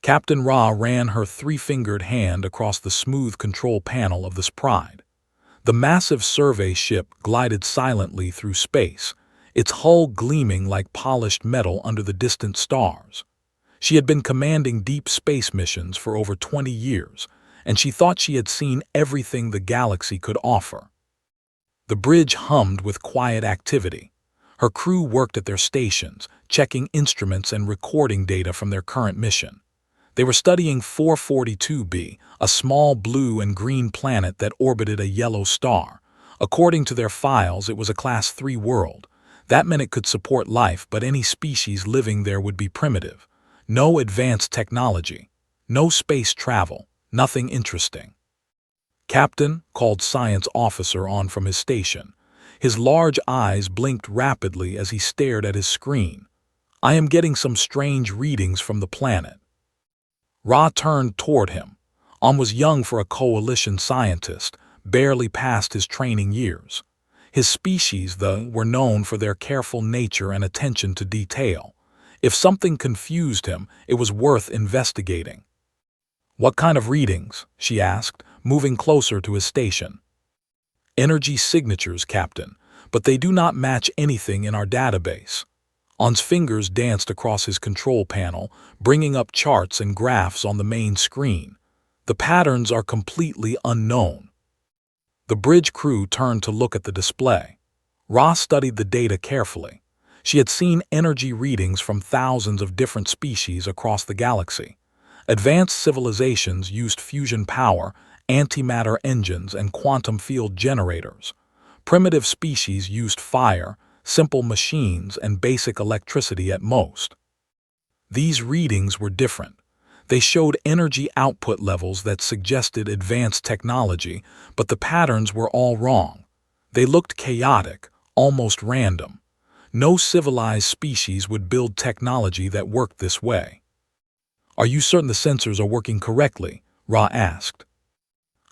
Captain Ra ran her three-fingered hand across the smooth control panel of the Sprite. The massive survey ship glided silently through space, its hull gleaming like polished metal under the distant stars. She had been commanding deep space missions for over 20 years, and she thought she had seen everything the galaxy could offer. The bridge hummed with quiet activity. Her crew worked at their stations, checking instruments and recording data from their current mission. They were studying 442b, a small blue and green planet that orbited a yellow star. According to their files, it was a Class 3 world. That meant it could support life, but any species living there would be primitive. No advanced technology, no space travel, nothing interesting. "Captain," called Science Officer on from his station. His large eyes blinked rapidly as he stared at his screen. "I am getting some strange readings from the planet." Ra turned toward him. Was young for a coalition scientist, barely past his training years. His species, though, were known for their careful nature and attention to detail. If something confused him, it was worth investigating. "What kind of readings?" she asked, moving closer to his station. "Energy signatures, Captain, but they do not match anything in our database." On's fingers danced across his control panel, bringing up charts and graphs on the main screen. "The patterns are completely unknown." The bridge crew turned to look at the display. Ra studied the data carefully. She had seen energy readings from thousands of different species across the galaxy. Advanced civilizations used fusion power, antimatter engines, and quantum field generators. Primitive species used fire, simple machines, and basic electricity at most. These readings were different. They showed energy output levels that suggested advanced technology, but the patterns were all wrong. They looked chaotic, almost random. No civilized species would build technology that worked this way. "Are you certain the sensors are working correctly?" Ra asked.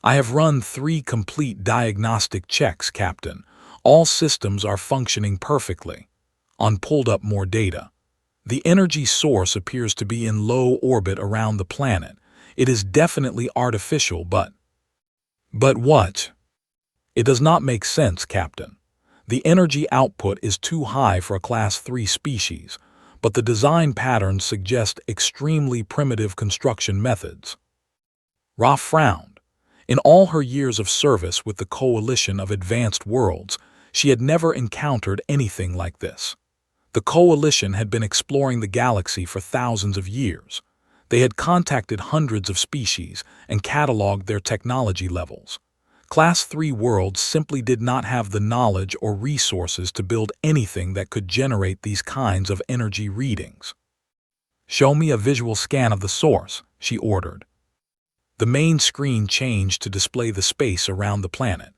"I have run 3 complete diagnostic checks, Captain. All systems are functioning perfectly." Pulled up more data. "The energy source appears to be in low orbit around the planet. It is definitely artificial, but..." "But what?" "It does not make sense, Captain. The energy output is too high for a Class 3 species, but the design patterns suggest extremely primitive construction methods." Ra frowned. In all her years of service with the Coalition of Advanced Worlds, she had never encountered anything like this. The Coalition had been exploring the galaxy for thousands of years. They had contacted hundreds of species and cataloged their technology levels. Class 3 worlds simply did not have the knowledge or resources to build anything that could generate these kinds of energy readings. "Show me a visual scan of the source," she ordered. The main screen changed to display the space around the planet.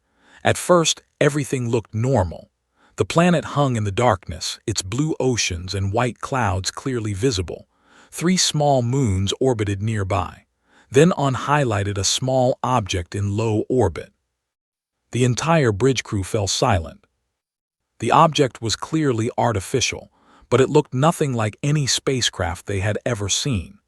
At first, everything looked normal. The planet hung in the darkness, its blue oceans and white clouds clearly visible. 3 small moons orbited nearby. Then highlighted a small object in low orbit. The entire bridge crew fell silent. The object was clearly artificial, but it looked nothing like any spacecraft they had ever seen.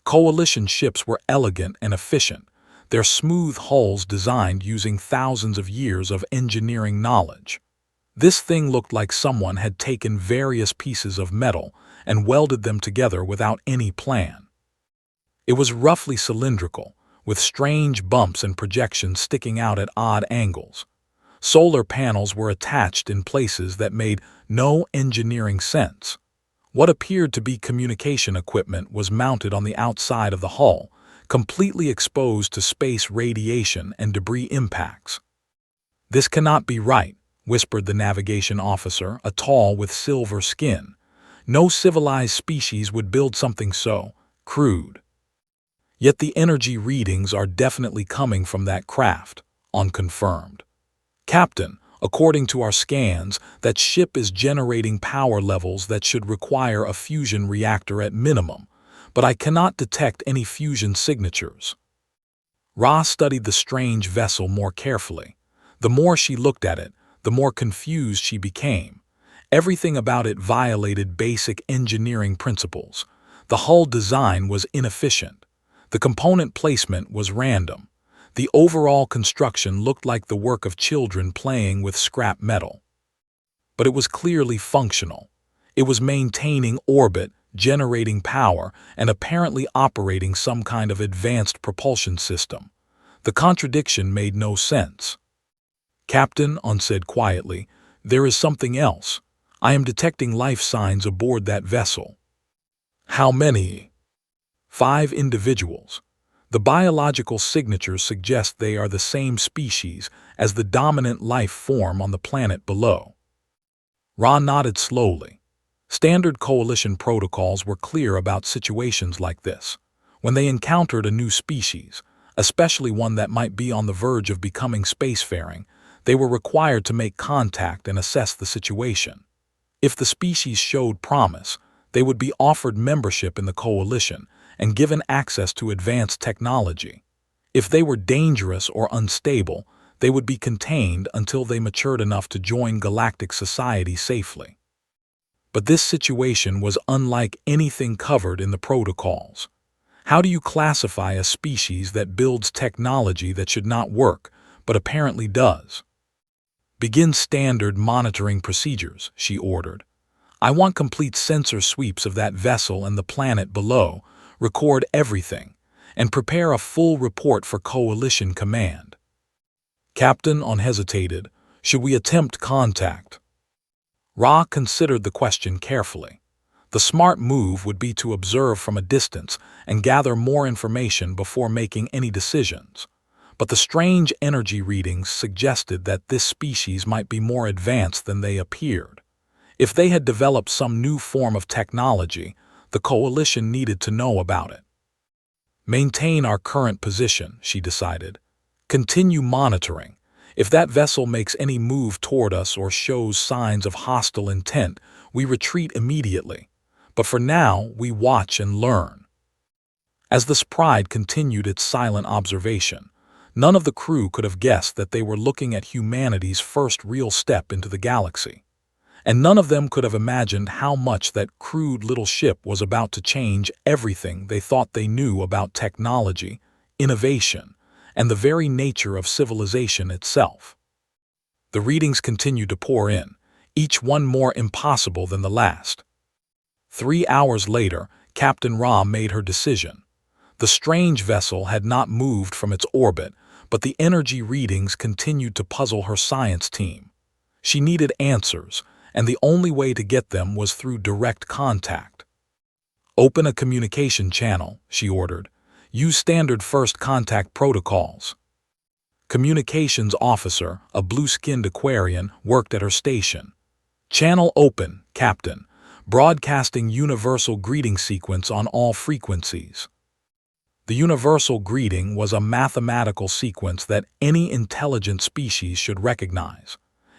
Coalition ships were elegant and efficient, their smooth hulls designed using thousands of years of engineering knowledge. This thing looked like someone had taken various pieces of metal and welded them together without any plan. It was roughly cylindrical, with strange bumps and projections sticking out at odd angles. Solar panels were attached in places that made no engineering sense. What appeared to be communication equipment was mounted on the outside of the hull, completely exposed to space radiation and debris impacts. "This cannot be right," whispered the navigation officer, a tall with silver skin. "No civilized species would build something so crude." "Yet the energy readings are definitely coming from that craft," confirmed. "Captain, according to our scans, that ship is generating power levels that should require a fusion reactor at minimum, but I cannot detect any fusion signatures." Ra studied the strange vessel more carefully. The more she looked at it, the more confused she became. Everything about it violated basic engineering principles. The hull design was inefficient. The component placement was random. The overall construction looked like the work of children playing with scrap metal. But it was clearly functional. It was maintaining orbit, generating power, and apparently operating some kind of advanced propulsion system. The contradiction made no sense. "Captain," On said quietly, "there is something else. I am detecting life signs aboard that vessel." "How many?" "5 individuals. The biological signatures suggest they are the same species as the dominant life form on the planet below." Ra nodded slowly. Standard coalition protocols were clear about situations like this. When they encountered a new species, especially one that might be on the verge of becoming spacefaring, they were required to make contact and assess the situation. If the species showed promise, they would be offered membership in the coalition and given access to advanced technology. If they were dangerous or unstable, they would be contained until they matured enough to join galactic society safely. But this situation was unlike anything covered in the protocols. How do you classify a species that builds technology that should not work, but apparently does? "Begin standard monitoring procedures," she ordered. "I want complete sensor sweeps of that vessel and the planet below, record everything, and prepare a full report for Coalition Command." Captain hesitated. "Should we attempt contact?" Ra considered the question carefully. The smart move would be to observe from a distance and gather more information before making any decisions. But the strange energy readings suggested that this species might be more advanced than they appeared. If they had developed some new form of technology, the coalition needed to know about it. "Maintain our current position," she decided. "Continue monitoring. If that vessel makes any move toward us or shows signs of hostile intent, we retreat immediately. But for now, we watch and learn." As the Sprite continued its silent observation, none of the crew could have guessed that they were looking at humanity's first real step into the galaxy. And none of them could have imagined how much that crude little ship was about to change everything they thought they knew about technology, innovation, and the very nature of civilization itself. The readings continued to pour in, each one more impossible than the last. 3 hours later, Captain Ra made her decision. The strange vessel had not moved from its orbit, but the energy readings continued to puzzle her science team. She needed answers, and the only way to get them was through direct contact. "Open a communication channel," she ordered. "Use standard first contact protocols." Communications officer, a blue-skinned Aquarian, worked at her station. "Channel open, Captain. Broadcasting universal greeting sequence on all frequencies." The universal greeting was a mathematical sequence that any intelligent species should recognize.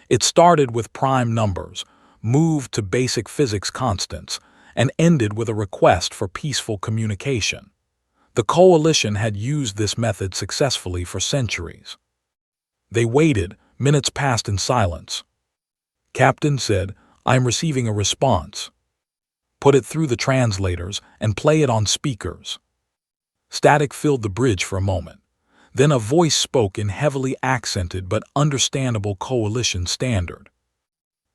It started with prime numbers, moved to basic physics constants, and ended with a request for peaceful communication. The coalition had used this method successfully for centuries. They waited. Minutes passed in silence. "Captain said, I am receiving a response." "Put it through the translators and play it on speakers." Static filled the bridge for a moment. Then a voice spoke in heavily accented but understandable coalition standard.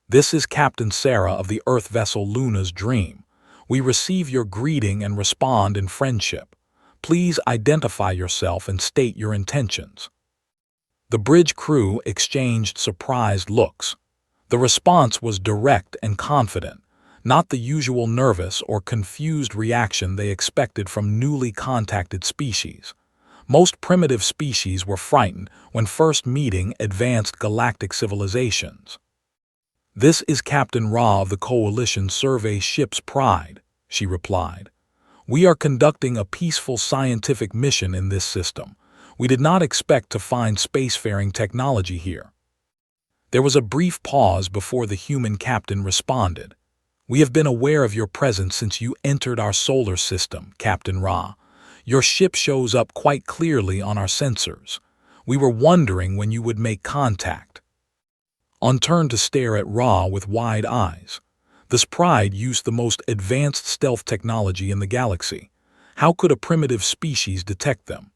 "This is Captain Sarah of the Earth vessel Luna's Dream. We receive your greeting and respond in friendship. Please identify yourself and state your intentions." The bridge crew exchanged surprised looks. The response was direct and confident, not the usual nervous or confused reaction they expected from newly contacted species. Most primitive species were frightened when first meeting advanced galactic civilizations. "This is Captain Ra of the Coalition Survey Ship's Pride," she replied. "We are conducting a peaceful scientific mission in this system. We did not expect to find spacefaring technology here." There was a brief pause before the human captain responded. "We have been aware of your presence since you entered our solar system, Captain Ra. Your ship shows up quite clearly on our sensors. We were wondering when you would make contact." On turned to stare at Ra with wide eyes. This pride used the most advanced stealth technology in the galaxy. How could a primitive species detect them?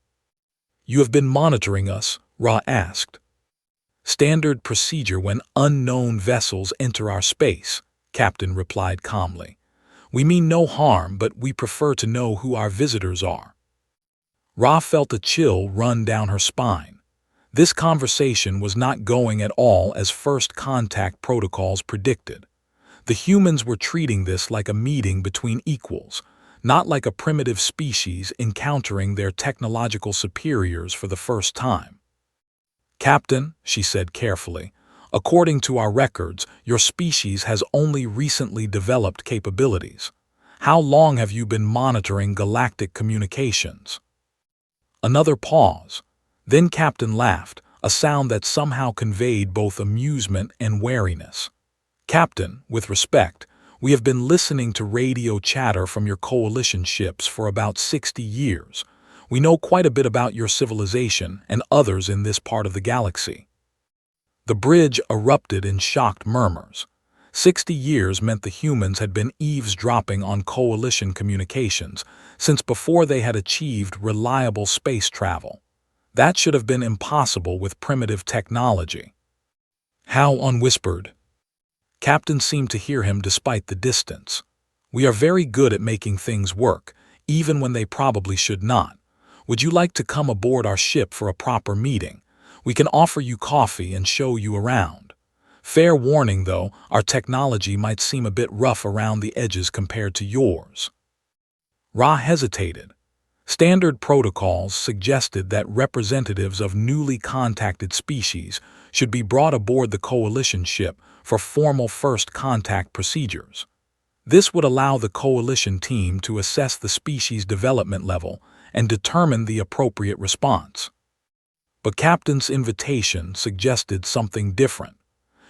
You have been monitoring us, Ra asked. Standard procedure when unknown vessels enter our space, Captain replied calmly. We mean no harm, but we prefer to know who our visitors are. Ra felt a chill run down her spine. This conversation was not going at all as first contact protocols predicted. The humans were treating this like a meeting between equals, not like a primitive species encountering their technological superiors for the first time. Captain, she said carefully, according to our records, your species has only recently developed capabilities. How long have you been monitoring galactic communications? Another pause. Then Captain laughed, a sound that somehow conveyed both amusement and wariness. Captain, with respect, we have been listening to radio chatter from your coalition ships for about 60 years. We know quite a bit about your civilization and others in this part of the galaxy. The bridge erupted in shocked murmurs. 60 years meant the humans had been eavesdropping on coalition communications since before they had achieved reliable space travel. That should have been impossible with primitive technology. Hal unwhispered. Captain seemed to hear him despite the distance. We are very good at making things work, even when they probably should not. Would you like to come aboard our ship for a proper meeting? We can offer you coffee and show you around. Fair warning, though, our technology might seem a bit rough around the edges compared to yours. Ra hesitated. Standard protocols suggested that representatives of newly contacted species should be brought aboard the coalition ship for formal first contact procedures. This would allow the coalition team to assess the species' development level and determine the appropriate response. But Captain's invitation suggested something different.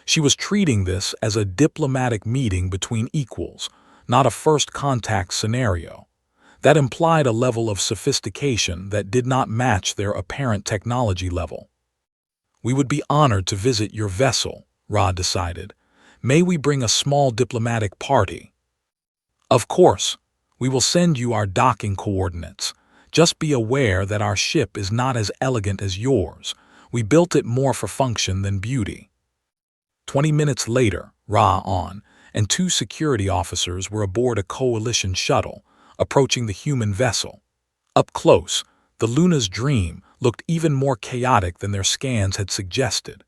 She was treating this as a diplomatic meeting between equals, not a first contact scenario. That implied a level of sophistication that did not match their apparent technology level. We would be honored to visit your vessel, Ra decided. May we bring a small diplomatic party? Of course, we will send you our docking coordinates. Just be aware that our ship is not as elegant as yours. We built it more for function than beauty. 20 minutes later, Ra and two security officers were aboard a coalition shuttle, approaching the human vessel. Up close, the Luna's Dream looked even more chaotic than their scans had suggested.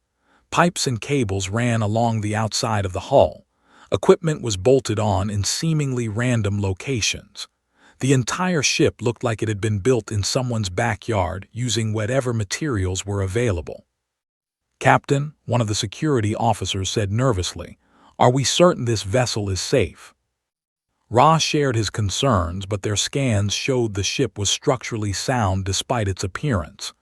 Pipes and cables ran along the outside of the hull. Equipment was bolted on in seemingly random locations. The entire ship looked like it had been built in someone's backyard using whatever materials were available. Captain, one of the security officers said nervously, "Are we certain this vessel is safe?" Ra shared his concerns, but their scans showed the ship was structurally sound despite its appearance.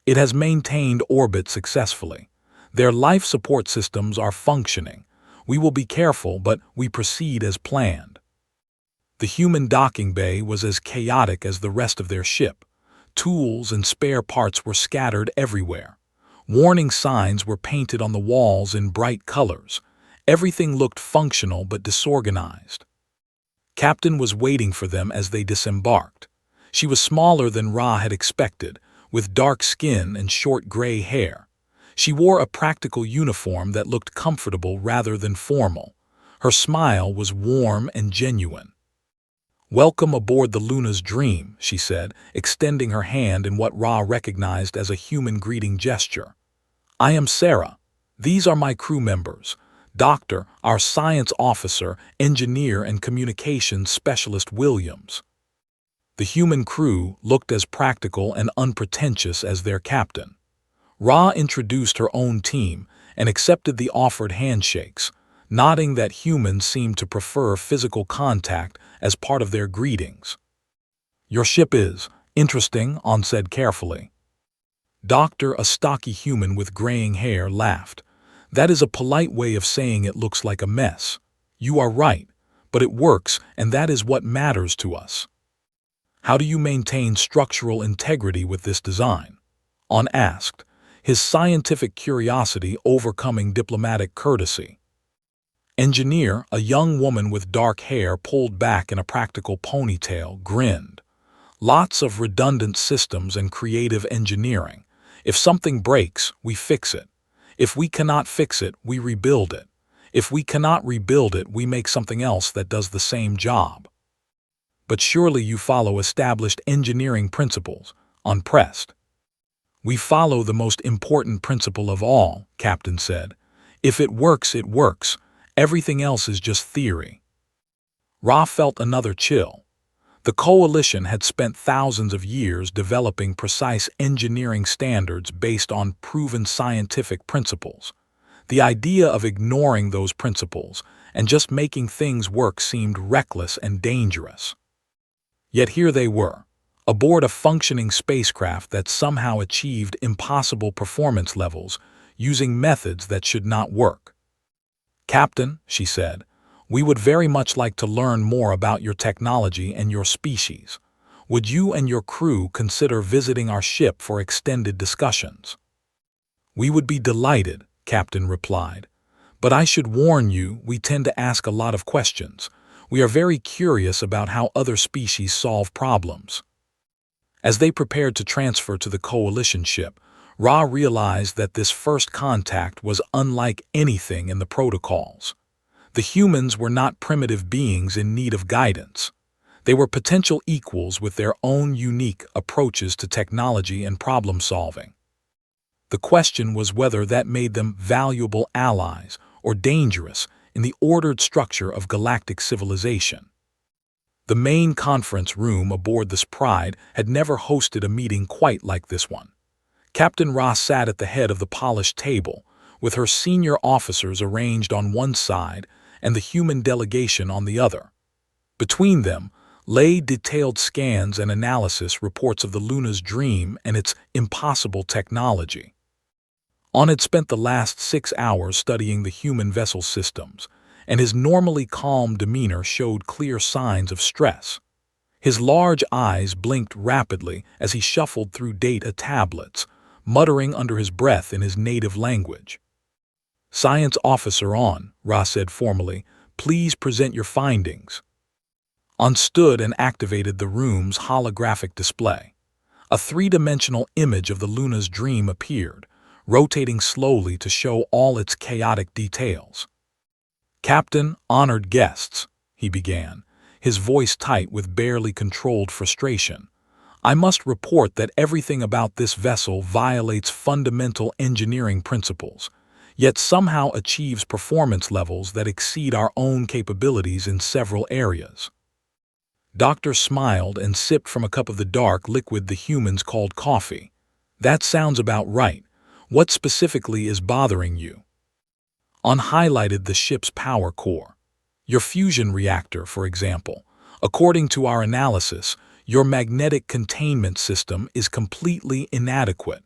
It has maintained orbit successfully. Their life support systems are functioning. We will be careful, but we proceed as planned. The human docking bay was as chaotic as the rest of their ship. Tools and spare parts were scattered everywhere. Warning signs were painted on the walls in bright colors. Everything looked functional but disorganized. Captain was waiting for them as they disembarked. She was smaller than Ra had expected, with dark skin and short gray hair. She wore a practical uniform that looked comfortable rather than formal. Her smile was warm and genuine. "Welcome aboard the Luna's Dream," she said, extending her hand in what Ra recognized as a human greeting gesture. "I am Sarah. These are my crew members. Doctor, our science officer, engineer, and communications specialist Williams." The human crew looked as practical and unpretentious as their captain. Ra introduced her own team and accepted the offered handshakes, nodding that humans seemed to prefer physical contact as part of their greetings. "Your ship is interesting," On said carefully. Doctor, a stocky human with graying hair, laughed. "That is a polite way of saying it looks like a mess. You are right, but it works, and that is what matters to us." "How do you maintain structural integrity with this design?" On asked, his scientific curiosity overcoming diplomatic courtesy. Engineer, a young woman with dark hair pulled back in a practical ponytail, grinned. Lots of redundant systems and creative engineering. If something breaks, we fix it. If we cannot fix it, we rebuild it. If we cannot rebuild it, we make something else that does the same job. But surely you follow established engineering principles, unpressed. We follow the most important principle of all, Captain said. If it works, it works. Everything else is just theory. Ra felt another chill. The Coalition had spent thousands of years developing precise engineering standards based on proven scientific principles. The idea of ignoring those principles and just making things work seemed reckless and dangerous. Yet here they were, aboard a functioning spacecraft that somehow achieved impossible performance levels using methods that should not work. "Captain," she said, "we would very much like to learn more about your technology and your species. Would you and your crew consider visiting our ship for extended discussions?" "We would be delighted," Captain replied. "But I should warn you, we tend to ask a lot of questions. We are very curious about how other species solve problems." As they prepared to transfer to the Coalition ship, Ra realized that this first contact was unlike anything in the protocols. The humans were not primitive beings in need of guidance. They were potential equals with their own unique approaches to technology and problem-solving. The question was whether that made them valuable allies or dangerous in the ordered structure of galactic civilization. The main conference room aboard the Pride had never hosted a meeting quite like this one. Captain Ra sat at the head of the polished table, with her senior officers arranged on one side and the human delegation on the other. Between them lay detailed scans and analysis reports of the Luna's dream and its impossible technology. On had spent the last 6 hours studying the human vessel systems, and his normally calm demeanor showed clear signs of stress. His large eyes blinked rapidly as he shuffled through data tablets, muttering under his breath in his native language. "Science Officer On," Ra said formally, "please present your findings." On stood and activated the room's holographic display. A three-dimensional image of the Luna's dream appeared, rotating slowly to show all its chaotic details. "Captain, honored guests," he began, his voice tight with barely controlled frustration. "I must report that everything about this vessel violates fundamental engineering principles, yet somehow achieves performance levels that exceed our own capabilities in several areas." Doctor smiled and sipped from a cup of the dark liquid the humans called coffee. "That sounds about right. What specifically is bothering you?" On highlighted the ship's power core. "Your fusion reactor, for example. According to our analysis, your magnetic containment system is completely inadequate.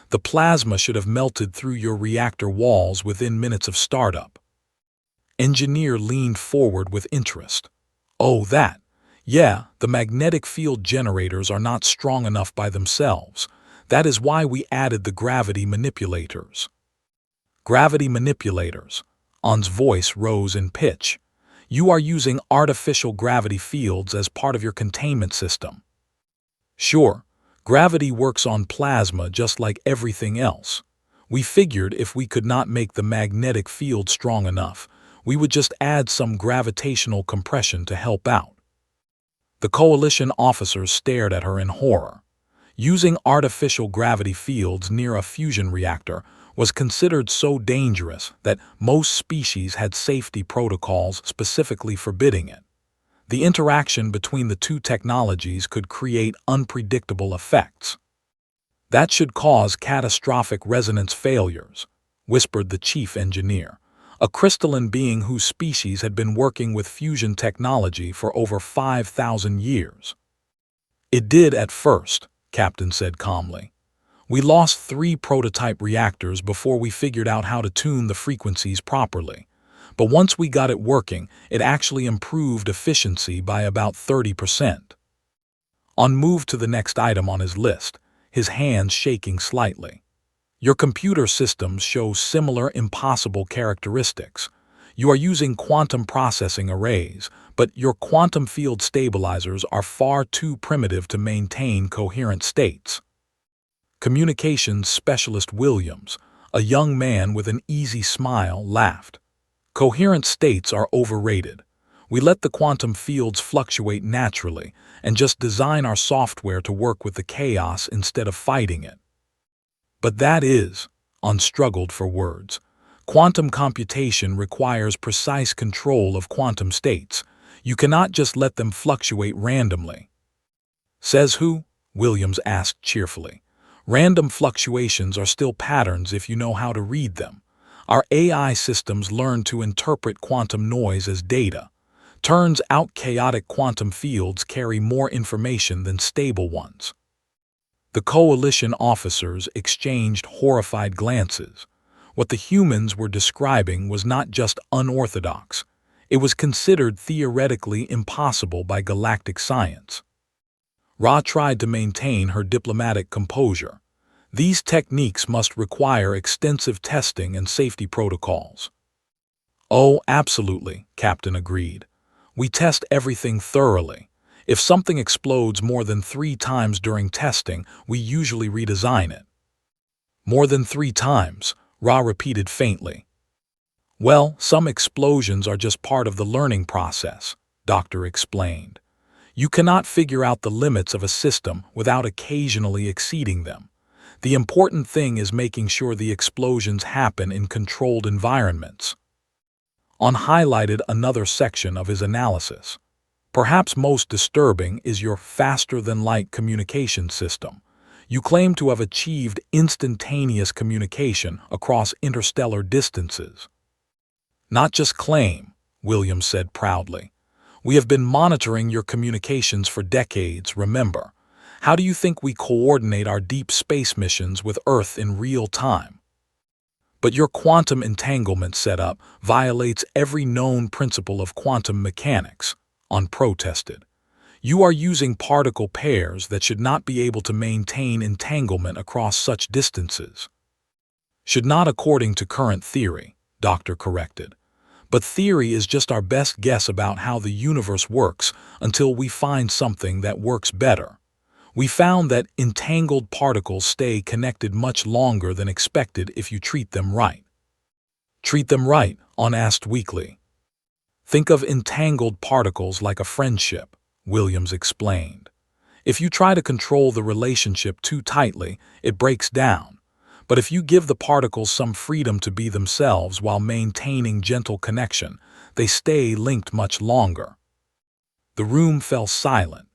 The plasma should have melted through your reactor walls within minutes of startup." Engineer leaned forward with interest. "Oh, that. Yeah, the magnetic field generators are not strong enough by themselves. That is why we added the gravity manipulators." "Gravity manipulators." On's voice rose in pitch. "You are using artificial gravity fields as part of your containment system." "Sure. Gravity works on plasma just like everything else. We figured if we could not make the magnetic field strong enough, we would just add some gravitational compression to help out." The Coalition officers stared at her in horror. Using artificial gravity fields near a fusion reactor was considered so dangerous that most species had safety protocols specifically forbidding it. The interaction between the two technologies could create unpredictable effects. "That should cause catastrophic resonance failures," whispered the chief engineer, a crystalline being whose species had been working with fusion technology for over 5,000 years. "It did at first," Captain said calmly. "We lost 3 prototype reactors before we figured out how to tune the frequencies properly. But once we got it working, it actually improved efficiency by about 30%. On moved to the next item on his list, his hands shaking slightly. "Your computer systems show similar impossible characteristics. You are using quantum processing arrays, but your quantum field stabilizers are far too primitive to maintain coherent states. Communications specialist Williams, a young man with an easy smile, laughed. Coherent states are overrated. We let the quantum fields fluctuate naturally and just design our software to work with the chaos instead of fighting it. But that is, struggled for words. Quantum computation requires precise control of quantum states. You cannot just let them fluctuate randomly. Says who? Williams asked cheerfully. Random fluctuations are still patterns if you know how to read them. Our AI systems learn to interpret quantum noise as data. Turns out chaotic quantum fields carry more information than stable ones. The coalition officers exchanged horrified glances. What the humans were describing was not just unorthodox. It was considered theoretically impossible by galactic science. Ra tried to maintain her diplomatic composure. These techniques must require extensive testing and safety protocols. Oh, absolutely, Captain agreed. We test everything thoroughly. If something explodes more than 3 times during testing, we usually redesign it. More than 3 times, Ra repeated faintly. Well, some explosions are just part of the learning process, Doctor explained. You cannot figure out the limits of a system without occasionally exceeding them. The important thing is making sure the explosions happen in controlled environments. On highlighted another section of his analysis. Perhaps most disturbing is your faster-than-light communication system. You claim to have achieved instantaneous communication across interstellar distances. Not just claim, Williams said proudly. We have been monitoring your communications for decades, remember. How do you think we coordinate our deep space missions with Earth in real time? But your quantum entanglement setup violates every known principle of quantum mechanics, protested. You are using particle pairs that should not be able to maintain entanglement across such distances. Should not according to current theory, Doctor corrected. But theory is just our best guess about how the universe works until we find something that works better. We found that entangled particles stay connected much longer than expected if you treat them right. Treat them right, asked weakly. Think of entangled particles like a friendship, Williams explained. If you try to control the relationship too tightly, it breaks down. But if you give the particles some freedom to be themselves while maintaining gentle connection, they stay linked much longer. The room fell silent.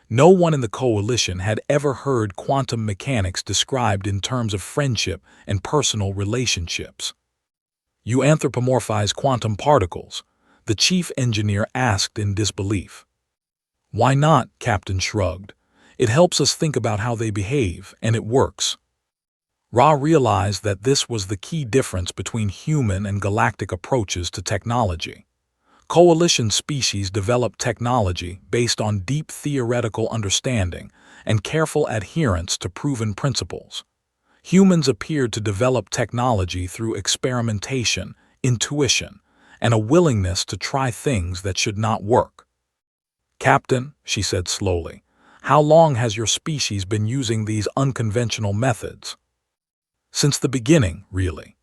No one in the coalition had ever heard quantum mechanics described in terms of friendship and personal relationships. You anthropomorphize quantum particles, the chief engineer asked in disbelief. Why not? Captain shrugged. It helps us think about how they behave, and it works. Ra realized that this was the key difference between human and galactic approaches to technology. Coalition species develop technology based on deep theoretical understanding and careful adherence to proven principles. Humans appeared to develop technology through experimentation, intuition, and a willingness to try things that should not work. Captain, she said slowly, how long has your species been using these unconventional methods? Since the beginning, really.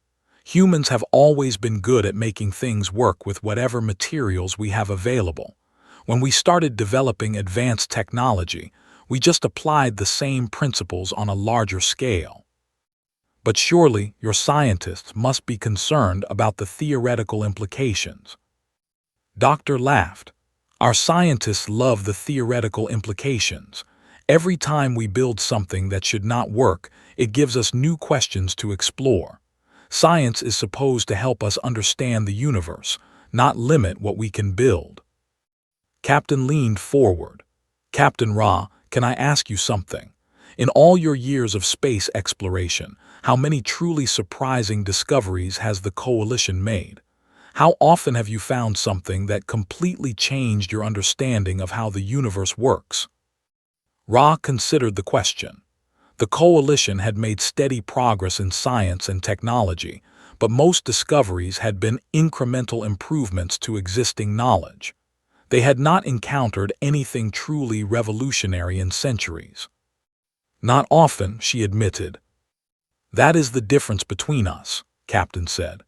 Humans have always been good at making things work with whatever materials we have available. When we started developing advanced technology, we just applied the same principles on a larger scale. But surely your scientists must be concerned about the theoretical implications. Doctor laughed. Our scientists love the theoretical implications. Every time we build something that should not work, it gives us new questions to explore. Science is supposed to help us understand the universe, not limit what we can build. Captain leaned forward. Captain Ra, can I ask you something? In all your years of space exploration, how many truly surprising discoveries has the Coalition made? How often have you found something that completely changed your understanding of how the universe works? Ra considered the question. The Coalition had made steady progress in science and technology, but most discoveries had been incremental improvements to existing knowledge. They had not encountered anything truly revolutionary in centuries. Not often, she admitted. That is the difference between us, Captain said.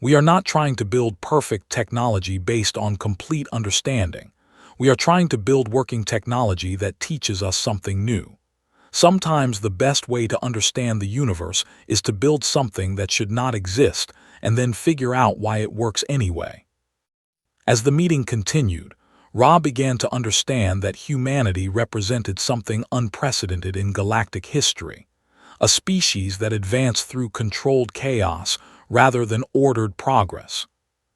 We are not trying to build perfect technology based on complete understanding. We are trying to build working technology that teaches us something new. Sometimes the best way to understand the universe is to build something that should not exist and then figure out why it works anyway. As the meeting continued, Ra began to understand that humanity represented something unprecedented in galactic history, a species that advanced through controlled chaos rather than ordered progress.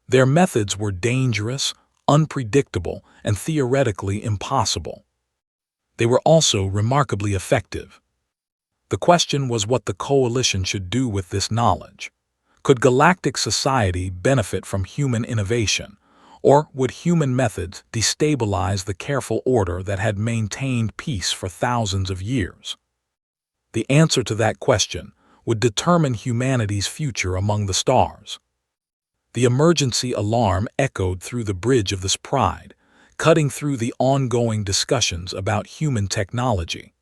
Their methods were dangerous, unpredictable, and theoretically impossible. They were also remarkably effective. The question was what the coalition should do with this knowledge. Could galactic society benefit from human innovation, or would human methods destabilize the careful order that had maintained peace for thousands of years? The answer to that question would determine humanity's future among the stars. The emergency alarm echoed through the bridge of this pride, cutting through the ongoing discussions about human technology.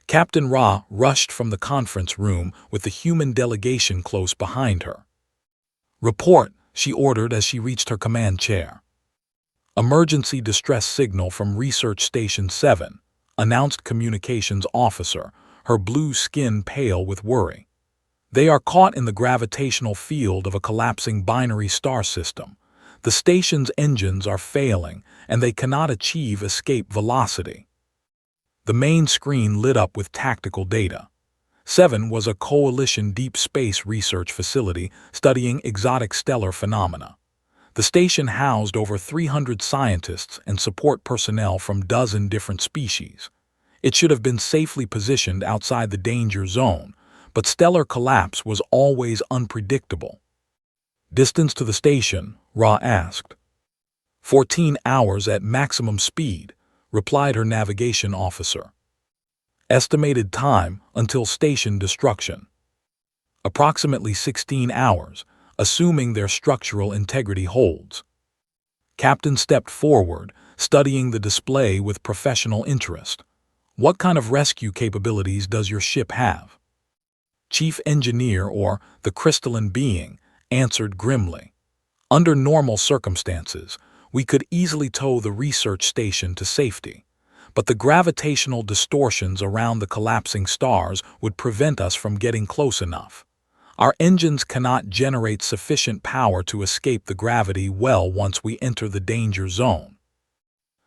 Captain Ra rushed from the conference room with the human delegation close behind her. "Report," she ordered as she reached her command chair. "Emergency distress signal from Research Station 7, announced communications officer, her blue skin pale with worry. "They are caught in the gravitational field of a collapsing binary star system. The station's engines are failing, and they cannot achieve escape velocity." The main screen lit up with tactical data. 7 was a coalition deep space research facility studying exotic stellar phenomena. The station housed over 300 scientists and support personnel from a dozen different species. It should have been safely positioned outside the danger zone, but stellar collapse was always unpredictable. "Distance to the station?" Ra asked. 14 hours at maximum speed," replied her navigation officer. "Estimated time until station destruction?" "Approximately 16 hours, assuming their structural integrity holds." Captain stepped forward, studying the display with professional interest. "What kind of rescue capabilities does your ship have?" Chief Engineer, or the crystalline being, answered grimly. "Under normal circumstances, we could easily tow the research station to safety, but the gravitational distortions around the collapsing stars would prevent us from getting close enough. Our engines cannot generate sufficient power to escape the gravity well once we enter the danger zone."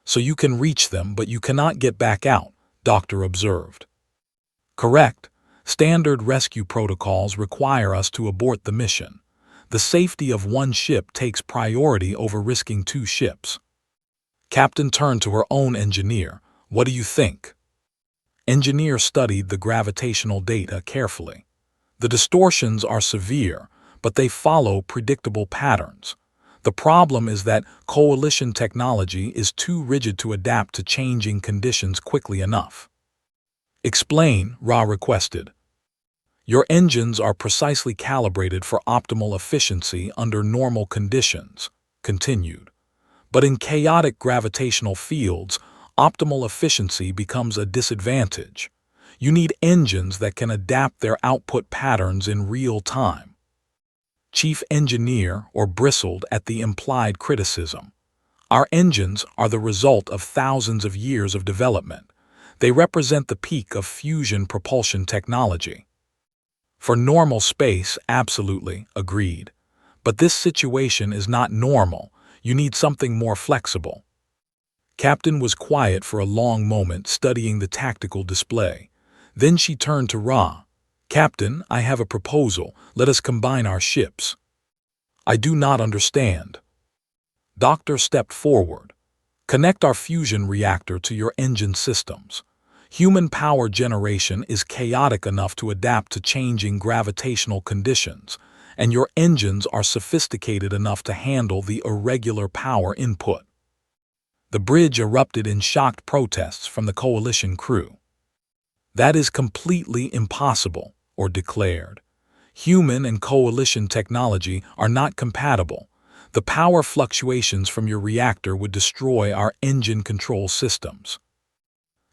"So you can reach them, but you cannot get back out," Doctor observed. "Correct. Standard rescue protocols require us to abort the mission. The safety of one ship takes priority over risking 2 ships." Captain turned to her own engineer. "What do you think?" Engineer studied the gravitational data carefully. "The distortions are severe, but they follow predictable patterns. The problem is that coalition technology is too rigid to adapt to changing conditions quickly enough." "Explain," Ra requested. "Your engines are precisely calibrated for optimal efficiency under normal conditions," continued. "But in chaotic gravitational fields, optimal efficiency becomes a disadvantage. You need engines that can adapt their output patterns in real time." Chief Engineer bristled at the implied criticism. "Our engines are the result of thousands of years of development. They represent the peak of fusion propulsion technology." "For normal space, absolutely," agreed. "But this situation is not normal. You need something more flexible." Captain was quiet for a long moment, studying the tactical display. Then she turned to Ra. "Captain, I have a proposal. Let us combine our ships." "I do not understand." Doctor stepped forward. "Connect our fusion reactor to your engine systems. Human power generation is chaotic enough to adapt to changing gravitational conditions, and your engines are sophisticated enough to handle the irregular power input." The bridge erupted in shocked protests from the coalition crew. "That is completely impossible," declared. Human and coalition technology are not compatible. The power fluctuations from your reactor would destroy our engine control systems.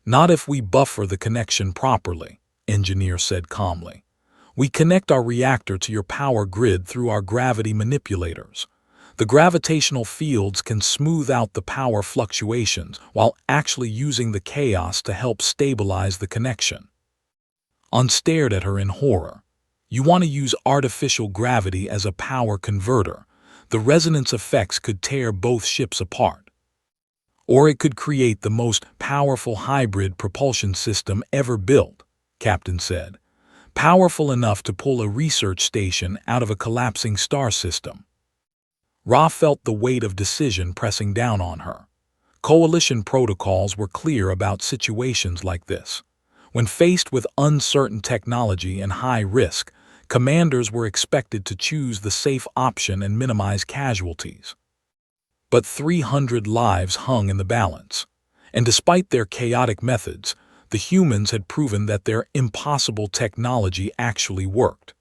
Not if we buffer the connection properly, engineer said calmly. We connect our reactor to your power grid through our gravity manipulators. The gravitational fields can smooth out the power fluctuations while actually using the chaos to help stabilize the connection. An stared at her in horror. You want to use artificial gravity as a power converter. The resonance effects could tear both ships apart. Or it could create the most powerful hybrid propulsion system ever built, Captain said. Powerful enough to pull a research station out of a collapsing star system. Ra felt the weight of decision pressing down on her. Coalition protocols were clear about situations like this. When faced with uncertain technology and high risk, commanders were expected to choose the safe option and minimize casualties. But 300 lives hung in the balance, and despite their chaotic methods, the humans had proven that their impossible technology actually worked.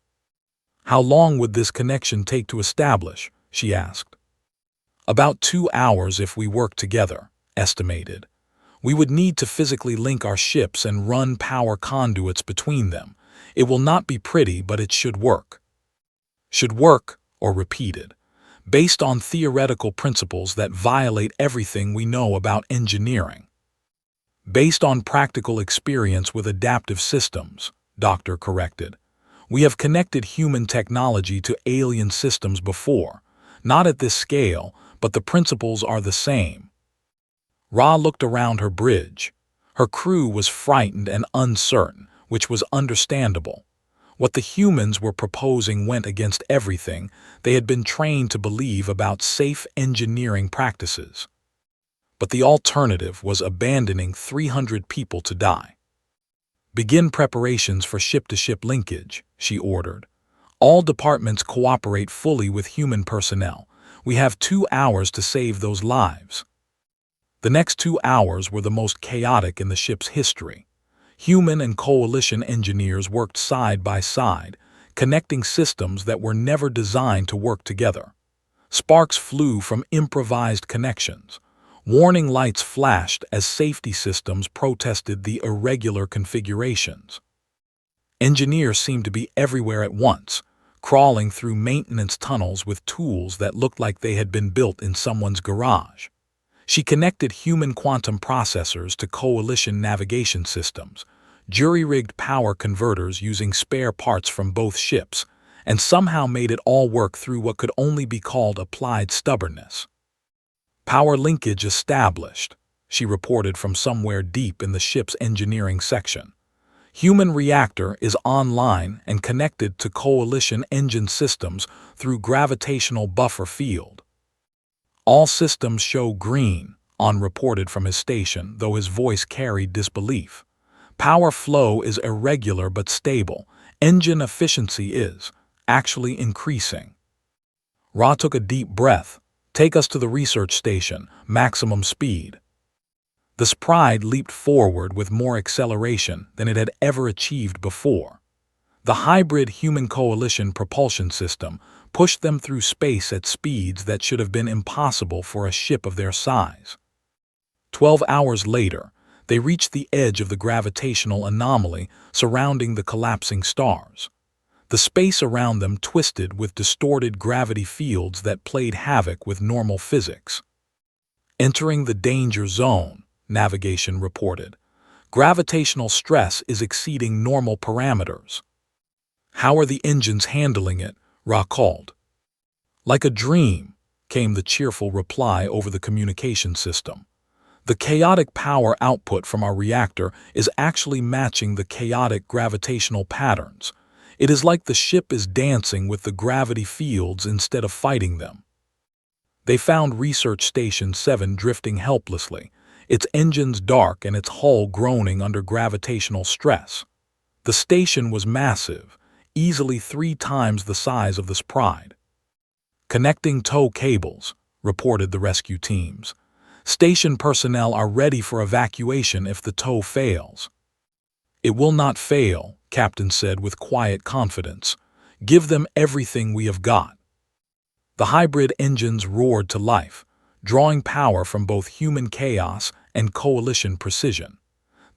How long would this connection take to establish? She asked. About 2 hours if we work together, estimated. We would need to physically link our ships and run power conduits between them. It will not be pretty, but it should work. Should work, or repeated, based on theoretical principles that violate everything we know about engineering. Based on practical experience with adaptive systems, Doctor corrected. We have connected human technology to alien systems before. Not at this scale, but the principles are the same. Ra looked around her bridge. Her crew was frightened and uncertain, which was understandable. What the humans were proposing went against everything they had been trained to believe about safe engineering practices. But the alternative was abandoning 300 people to die. Begin preparations for ship-to-ship linkage, she ordered. All departments cooperate fully with human personnel. We have 2 hours to save those lives. The next 2 hours were the most chaotic in the ship's history. Human and coalition engineers worked side by side, connecting systems that were never designed to work together. Sparks flew from improvised connections. Warning lights flashed as safety systems protested the irregular configurations. Engineers seemed to be everywhere at once, crawling through maintenance tunnels with tools that looked like they had been built in someone's garage. She connected human quantum processors to coalition navigation systems, jury-rigged power converters using spare parts from both ships, and somehow made it all work through what could only be called applied stubbornness. Power linkage established, she reported from somewhere deep in the ship's engineering section. Human reactor is online and connected to coalition engine systems through gravitational buffer field. All systems show green, An reported from his station, though his voice carried disbelief. Power flow is irregular but stable. Engine efficiency is actually increasing. Ra took a deep breath. Take us to the research station, maximum speed. The Sprite leaped forward with more acceleration than it had ever achieved before. The hybrid human coalition propulsion system pushed them through space at speeds that should have been impossible for a ship of their size. 12 hours later, they reached the edge of the gravitational anomaly surrounding the collapsing stars. The space around them twisted with distorted gravity fields that played havoc with normal physics. Entering the danger zone, navigation reported. Gravitational stress is exceeding normal parameters. How are the engines handling it? Ra called. Like a dream, came the cheerful reply over the communication system. The chaotic power output from our reactor is actually matching the chaotic gravitational patterns. It is like the ship is dancing with the gravity fields instead of fighting them. They found Research Station 7 drifting helplessly, its engines dark and its hull groaning under gravitational stress. The station was massive, easily 3 times the size of the Sprite. Connecting tow cables, reported the rescue teams. Station personnel are ready for evacuation if the tow fails. It will not fail, Captain said with quiet confidence. Give them everything we have got." The hybrid engines roared to life, drawing power from both human chaos and coalition precision.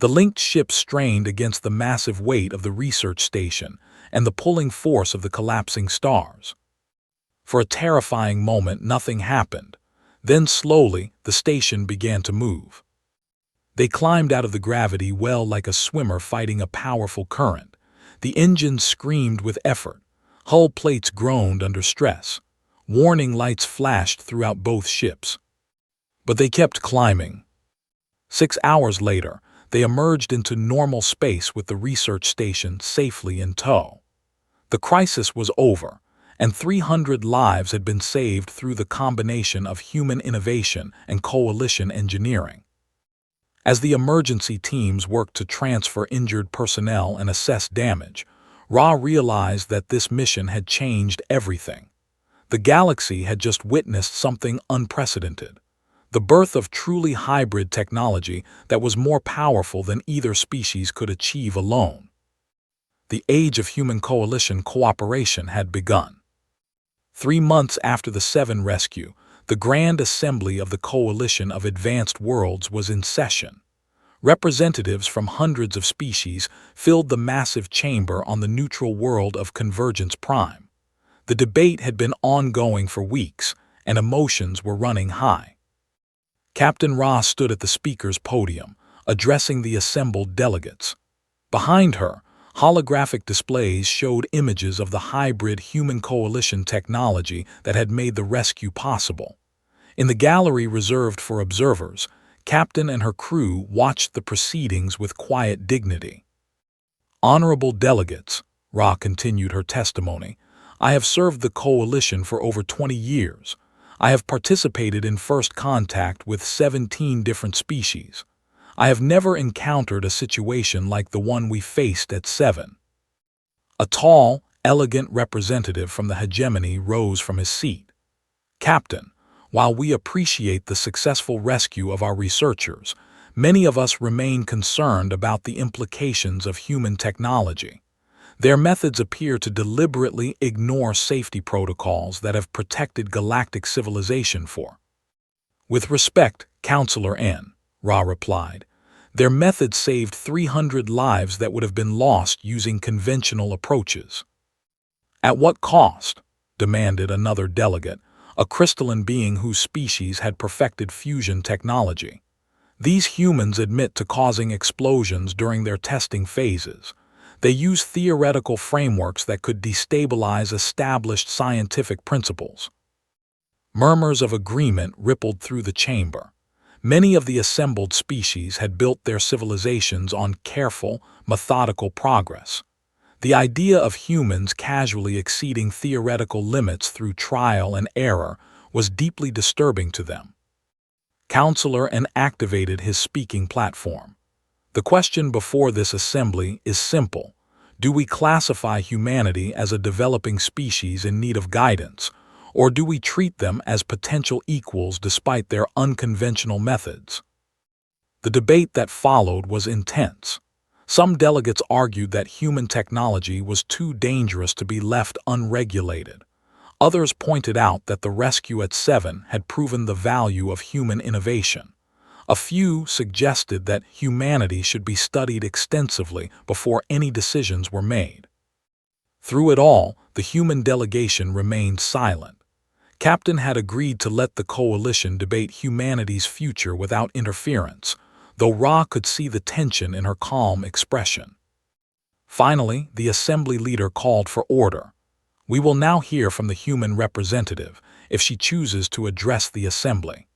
The linked ships strained against the massive weight of the research station and the pulling force of the collapsing stars. For a terrifying moment, nothing happened. Then slowly, the station began to move. They climbed out of the gravity well like a swimmer fighting a powerful current. The engines screamed with effort. Hull plates groaned under stress. Warning lights flashed throughout both ships. But they kept climbing. 6 hours later, they emerged into normal space with the research station safely in tow. The crisis was over, and 300 lives had been saved through the combination of human innovation and coalition engineering. As the emergency teams worked to transfer injured personnel and assess damage, Ra realized that this mission had changed everything. The galaxy had just witnessed something unprecedented. The birth of truly hybrid technology that was more powerful than either species could achieve alone. The age of human coalition cooperation had begun. 3 months after the Seven rescue, the Grand Assembly of the Coalition of Advanced Worlds was in session. Representatives from hundreds of species filled the massive chamber on the neutral world of Convergence Prime. The debate had been ongoing for weeks, and emotions were running high. Captain Ra stood at the speaker's podium, addressing the assembled delegates. Behind her, holographic displays showed images of the hybrid human coalition technology that had made the rescue possible. In the gallery reserved for observers, Captain and her crew watched the proceedings with quiet dignity. "Honorable delegates," Ra continued her testimony, "I have served the coalition for over 20 years. I have participated in first contact with 17 different species. I have never encountered a situation like the one we faced at 7. A tall, elegant representative from the hegemony rose from his seat. "Captain, while we appreciate the successful rescue of our researchers, many of us remain concerned about the implications of human technology. Their methods appear to deliberately ignore safety protocols that have protected galactic civilization for." "With respect, Counselor N," Ra replied, "their methods saved 300 lives that would have been lost using conventional approaches." "At what cost?" demanded another delegate, a crystalline being whose species had perfected fusion technology. "These humans admit to causing explosions during their testing phases. They use theoretical frameworks that could destabilize established scientific principles." Murmurs of agreement rippled through the chamber. Many of the assembled species had built their civilizations on careful, methodical progress. The idea of humans casually exceeding theoretical limits through trial and error was deeply disturbing to them. Counselor N activated his speaking platform. "The question before this assembly is simple. Do we classify humanity as a developing species in need of guidance, or do we treat them as potential equals despite their unconventional methods?" The debate that followed was intense. Some delegates argued that human technology was too dangerous to be left unregulated. Others pointed out that the rescue at 7 had proven the value of human innovation. A few suggested that humanity should be studied extensively before any decisions were made. Through it all, the human delegation remained silent. Captain had agreed to let the coalition debate humanity's future without interference, though Ra could see the tension in her calm expression. Finally, the assembly leader called for order. "We will now hear from the human representative, if she chooses to address the assembly."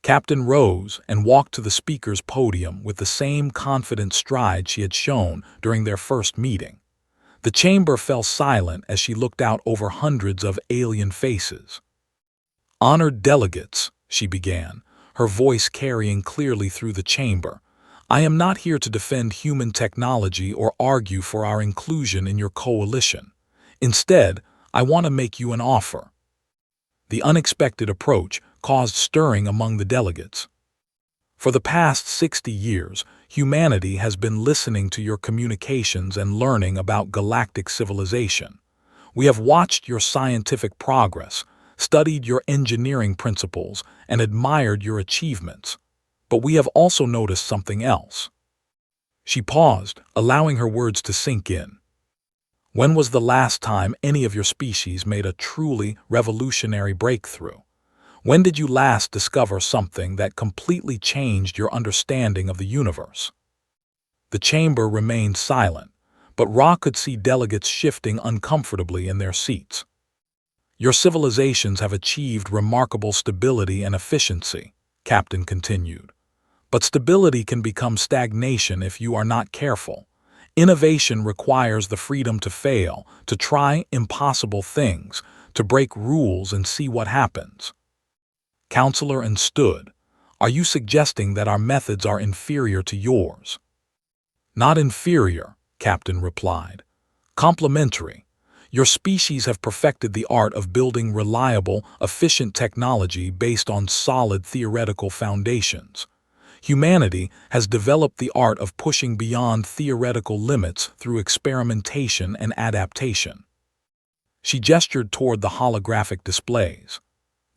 Captain rose and walked to the speaker's podium with the same confident stride she had shown during their first meeting. The chamber fell silent as she looked out over hundreds of alien faces. "Honored delegates," she began, her voice carrying clearly through the chamber, "I am not here to defend human technology or argue for our inclusion in your coalition. Instead, I want to make you an offer." The unexpected approach caused stirring among the delegates. "For the past 60 years, humanity has been listening to your communications and learning about galactic civilization. We have watched your scientific progress, studied your engineering principles, and admired your achievements. But we have also noticed something else." She paused, allowing her words to sink in. "When was the last time any of your species made a truly revolutionary breakthrough? When did you last discover something that completely changed your understanding of the universe?" The chamber remained silent, but Ra could see delegates shifting uncomfortably in their seats. "Your civilizations have achieved remarkable stability and efficiency," Captain continued. "But stability can become stagnation if you are not careful. Innovation requires the freedom to fail, to try impossible things, to break rules and see what happens." Counselor stood. "Are you suggesting that our methods are inferior to yours?" "Not inferior," Captain replied. "Complementary. Your species have perfected the art of building reliable, efficient technology based on solid theoretical foundations. Humanity has developed the art of pushing beyond theoretical limits through experimentation and adaptation." She gestured toward the holographic displays.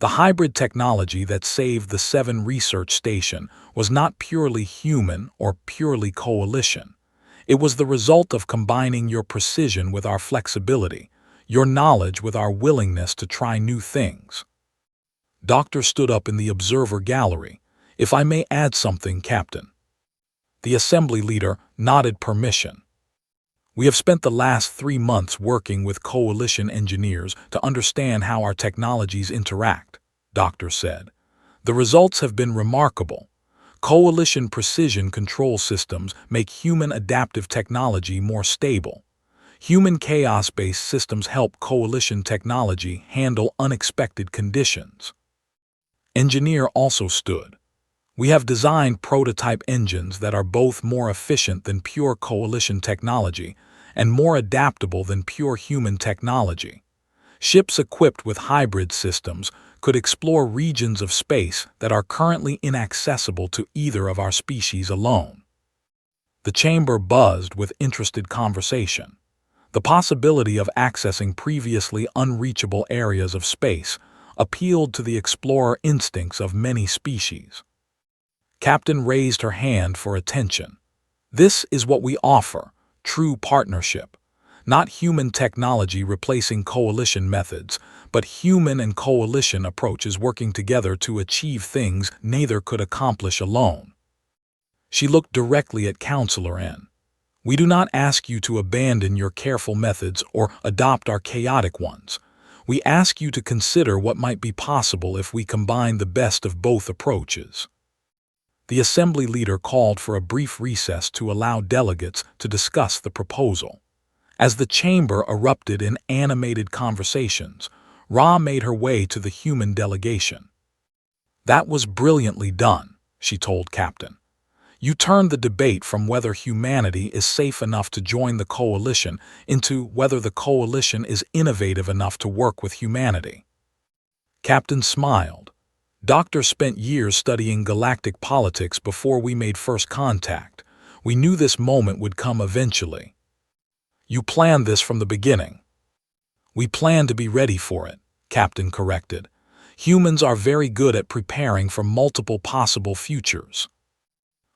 The hybrid technology that saved the 7 research station was not purely human or purely coalition. It was the result of combining your precision with our flexibility, your knowledge with our willingness to try new things. Doctor stood up in the observer gallery. "If I may add something, Captain." The assembly leader nodded permission. "We have spent the last 3 months working with coalition engineers to understand how our technologies interact," Doctor said. "The results have been remarkable. Coalition precision control systems make human adaptive technology more stable. Human chaos-based systems help coalition technology handle unexpected conditions." Engineer also stood. "We have designed prototype engines that are both more efficient than pure coalition technology and more adaptable than pure human technology. Ships equipped with hybrid systems could explore regions of space that are currently inaccessible to either of our species alone." The chamber buzzed with interested conversation. The possibility of accessing previously unreachable areas of space appealed to the explorer instincts of many species. Captain raised her hand for attention. "This is what we offer, true partnership. Not human technology replacing coalition methods, but human and coalition approaches working together to achieve things neither could accomplish alone." She looked directly at Counselor N. "We do not ask you to abandon your careful methods or adopt our chaotic ones. We ask you to consider what might be possible if we combine the best of both approaches." The assembly leader called for a brief recess to allow delegates to discuss the proposal. As the chamber erupted in animated conversations, Ra made her way to the human delegation. "That was brilliantly done," she told Captain. "You turned the debate from whether humanity is safe enough to join the coalition into whether the coalition is innovative enough to work with humanity." Captain smiled. "Doctor spent years studying galactic politics before we made first contact. We knew this moment would come eventually." "You planned this from the beginning." "We planned to be ready for it," Captain corrected. "Humans are very good at preparing for multiple possible futures."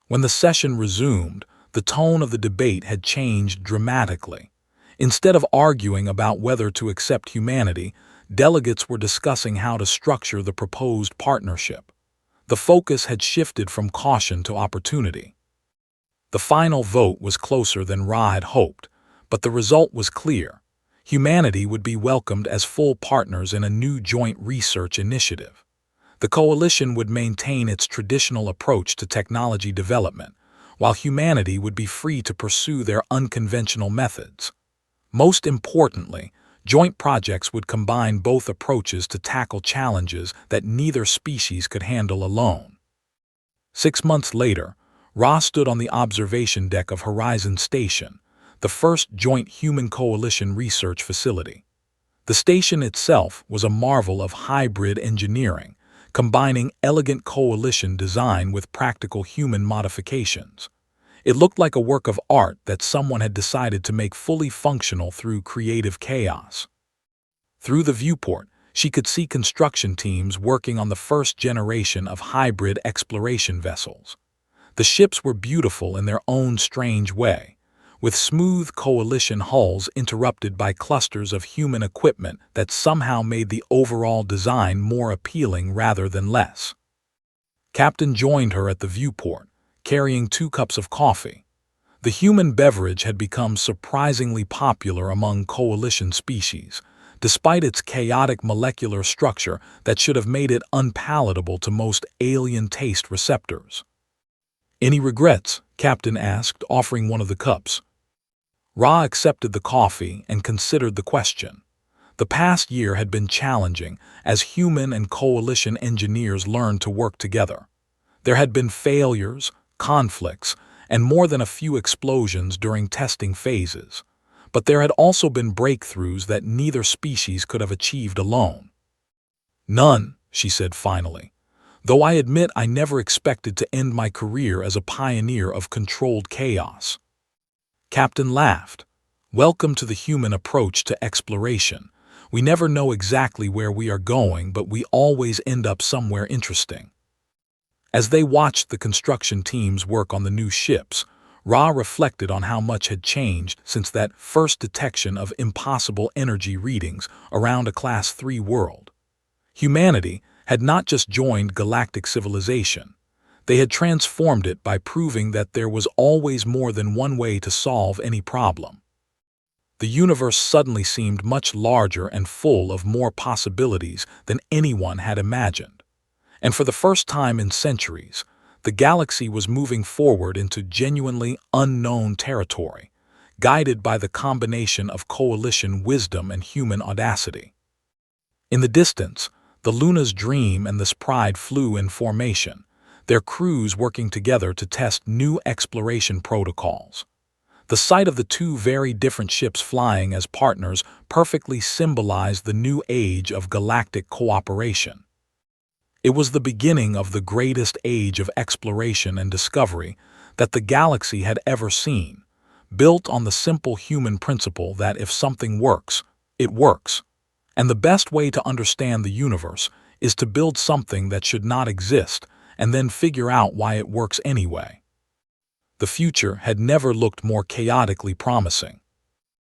When the session resumed, the tone of the debate had changed dramatically. Instead of arguing about whether to accept humanity, delegates were discussing how to structure the proposed partnership. The focus had shifted from caution to opportunity. The final vote was closer than Ra had hoped, but the result was clear. Humanity would be welcomed as full partners in a new joint research initiative. The coalition would maintain its traditional approach to technology development, while humanity would be free to pursue their unconventional methods. Most importantly, joint projects would combine both approaches to tackle challenges that neither species could handle alone. 6 months later, Ra stood on the observation deck of Horizon Station, the first joint human coalition research facility. The station itself was a marvel of hybrid engineering, combining elegant coalition design with practical human modifications. It looked like a work of art that someone had decided to make fully functional through creative chaos. Through the viewport, she could see construction teams working on the first generation of hybrid exploration vessels. The ships were beautiful in their own strange way, with smooth coalition hulls interrupted by clusters of human equipment that somehow made the overall design more appealing rather than less. Captain joined her at the viewport, carrying 2 cups of coffee. The human beverage had become surprisingly popular among coalition species, despite its chaotic molecular structure that should have made it unpalatable to most alien taste receptors. "Any regrets?" Captain asked, offering one of the cups. Ra accepted the coffee and considered the question. The past year had been challenging as human and coalition engineers learned to work together. There had been failures, conflicts, and more than a few explosions during testing phases. But there had also been breakthroughs that neither species could have achieved alone. "None," she said finally, "though I admit I never expected to end my career as a pioneer of controlled chaos." Captain laughed. "Welcome to the human approach to exploration. We never know exactly where we are going, but we always end up somewhere interesting." As they watched the construction teams work on the new ships, Ra reflected on how much had changed since that first detection of impossible energy readings around a Class 3 world. Humanity had not just joined galactic civilization. They had transformed it by proving that there was always more than one way to solve any problem. The universe suddenly seemed much larger and full of more possibilities than anyone had imagined. And for the first time in centuries, the galaxy was moving forward into genuinely unknown territory, guided by the combination of coalition wisdom and human audacity. In the distance, the Luna's Dream and the Pride flew in formation, their crews working together to test new exploration protocols. The sight of the 2 very different ships flying as partners perfectly symbolized the new age of galactic cooperation. It was the beginning of the greatest age of exploration and discovery that the galaxy had ever seen, built on the simple human principle that if something works, it works. And the best way to understand the universe is to build something that should not exist and then figure out why it works anyway. The future had never looked more chaotically promising.